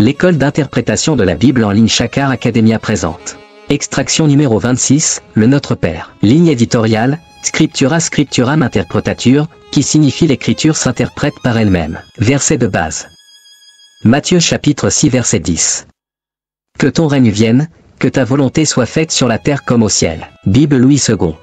l'école d'interprétation de la Bible en ligne Shakar Academia présente. Extraction numéro 26, le Notre Père. Ligne éditoriale, Scriptura Scripturam Interpretatur, qui signifie l'écriture s'interprète par elle-même. Verset de base. Matthieu chapitre 6 verset 10. Que ton règne vienne, que ta volonté soit faite sur la terre comme au ciel. Bible Louis II.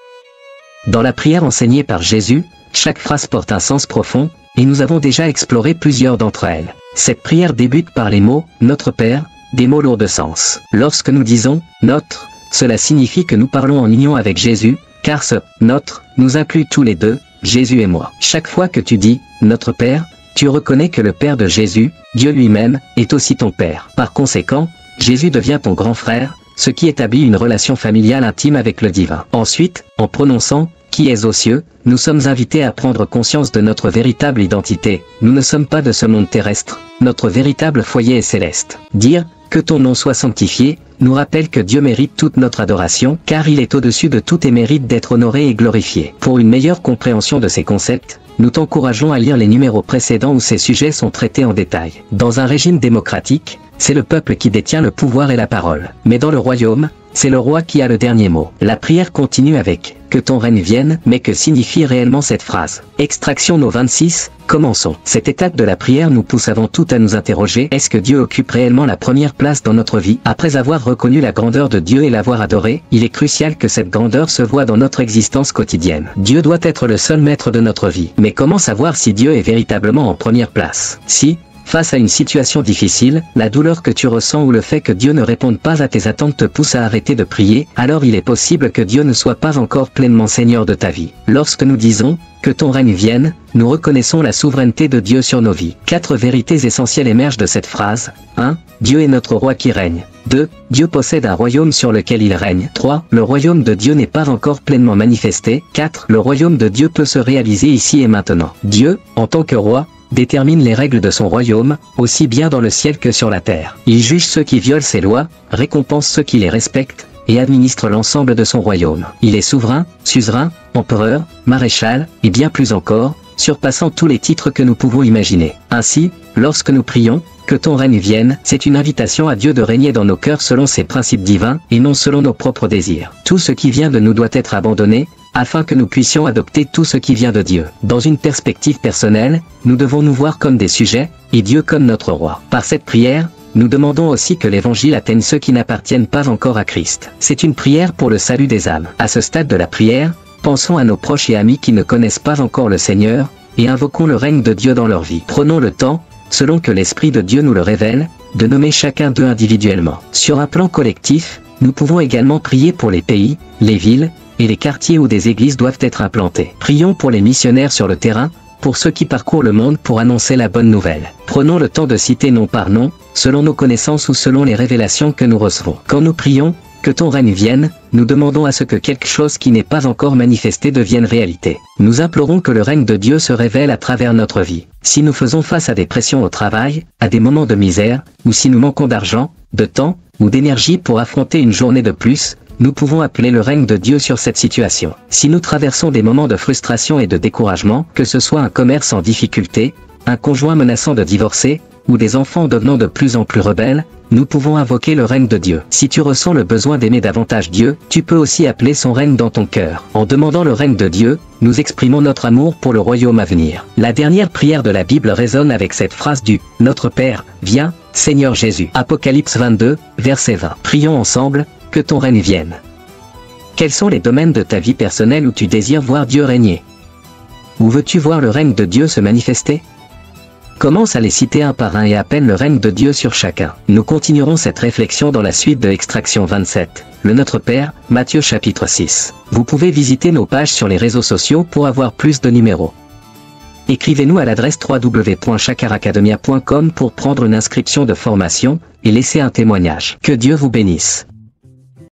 Dans la prière enseignée par Jésus, chaque phrase porte un sens profond, et nous avons déjà exploré plusieurs d'entre elles. Cette prière débute par les mots « Notre Père », des mots lourds de sens. Lorsque nous disons « Notre », cela signifie que nous parlons en union avec Jésus, car ce « Notre » nous inclut tous les deux, Jésus et moi. Chaque fois que tu dis « Notre Père », tu reconnais que le Père de Jésus, Dieu lui-même, est aussi ton Père. Par conséquent, Jésus devient ton grand frère, ce qui établit une relation familiale intime avec le divin. Ensuite, en prononçant « Qui est aux cieux », nous sommes invités à prendre conscience de notre véritable identité. Nous ne sommes pas de ce monde terrestre, notre véritable foyer est céleste. Dire « Que ton nom soit sanctifié » nous rappelle que Dieu mérite toute notre adoration, car il est au-dessus de tout et mérite d'être honoré et glorifié. Pour une meilleure compréhension de ces concepts, nous t'encourageons à lire les numéros précédents où ces sujets sont traités en détail. Dans un régime démocratique, c'est le peuple qui détient le pouvoir et la parole. Mais dans le royaume, c'est le roi qui a le dernier mot. La prière continue avec « Que ton règne vienne », mais que signifie réellement cette phrase? Extraction no 26, commençons. Cette étape de la prière nous pousse avant tout à nous interroger, est-ce que Dieu occupe réellement la première place dans notre vie? Après avoir reconnu la grandeur de Dieu et l'avoir adoré, il est crucial que cette grandeur se voie dans notre existence quotidienne. Dieu doit être le seul maître de notre vie. Mais comment savoir si Dieu est véritablement en première place? Si, face à une situation difficile, la douleur que tu ressens ou le fait que Dieu ne réponde pas à tes attentes te pousse à arrêter de prier, alors il est possible que Dieu ne soit pas encore pleinement Seigneur de ta vie. Lorsque nous disons « Que ton règne vienne », nous reconnaissons la souveraineté de Dieu sur nos vies. 4 vérités essentielles émergent de cette phrase. 1. Dieu est notre roi qui règne. 2. Dieu possède un royaume sur lequel il règne. 3. Le royaume de Dieu n'est pas encore pleinement manifesté. 4. Le royaume de Dieu peut se réaliser ici et maintenant. Dieu, en tant que roi, détermine les règles de son royaume, aussi bien dans le ciel que sur la terre. Il juge ceux qui violent ses lois, récompense ceux qui les respectent, et administre l'ensemble de son royaume. Il est souverain, suzerain, empereur, maréchal, et bien plus encore, surpassant tous les titres que nous pouvons imaginer. Ainsi, lorsque nous prions, que ton règne vienne, c'est une invitation à Dieu de régner dans nos cœurs selon ses principes divins, et non selon nos propres désirs. Tout ce qui vient de nous doit être abandonné, afin que nous puissions adopter tout ce qui vient de Dieu. Dans une perspective personnelle, nous devons nous voir comme des sujets, et Dieu comme notre roi. Par cette prière, nous demandons aussi que l'Évangile atteigne ceux qui n'appartiennent pas encore à Christ. C'est une prière pour le salut des âmes. À ce stade de la prière, pensons à nos proches et amis qui ne connaissent pas encore le Seigneur, et invoquons le règne de Dieu dans leur vie. Prenons le temps, selon que l'Esprit de Dieu nous le révèle, de nommer chacun d'eux individuellement. Sur un plan collectif, nous pouvons également prier pour les pays, les villes, et les quartiers où des églises doivent être implantées. Prions pour les missionnaires sur le terrain, pour ceux qui parcourent le monde pour annoncer la bonne nouvelle. Prenons le temps de citer nom par nom, selon nos connaissances ou selon les révélations que nous recevons. Quand nous prions, que ton règne vienne, nous demandons à ce que quelque chose qui n'est pas encore manifesté devienne réalité. Nous implorons que le règne de Dieu se révèle à travers notre vie. Si nous faisons face à des pressions au travail, à des moments de misère, ou si nous manquons d'argent, de temps, ou d'énergie pour affronter une journée de plus, nous pouvons appeler le règne de Dieu sur cette situation. Si nous traversons des moments de frustration et de découragement, que ce soit un commerce en difficulté, un conjoint menaçant de divorcer, ou des enfants devenant de plus en plus rebelles, nous pouvons invoquer le règne de Dieu. Si tu ressens le besoin d'aimer davantage Dieu, tu peux aussi appeler son règne dans ton cœur. En demandant le règne de Dieu, nous exprimons notre amour pour le royaume à venir. La dernière prière de la Bible résonne avec cette phrase du « Notre Père, viens, Seigneur Jésus ». Apocalypse 22, verset 20. Prions ensemble, que ton règne vienne. Quels sont les domaines de ta vie personnelle où tu désires voir Dieu régner? Où veux-tu voir le règne de Dieu se manifester? Commence à les citer un par un et appelle le règne de Dieu sur chacun. Nous continuerons cette réflexion dans la suite de Extraction 27, le Notre Père, Matthieu chapitre 6. Vous pouvez visiter nos pages sur les réseaux sociaux pour avoir plus de numéros. Écrivez-nous à l'adresse www.shakaracademia.com pour prendre une inscription de formation, et laisser un témoignage. Que Dieu vous bénisse.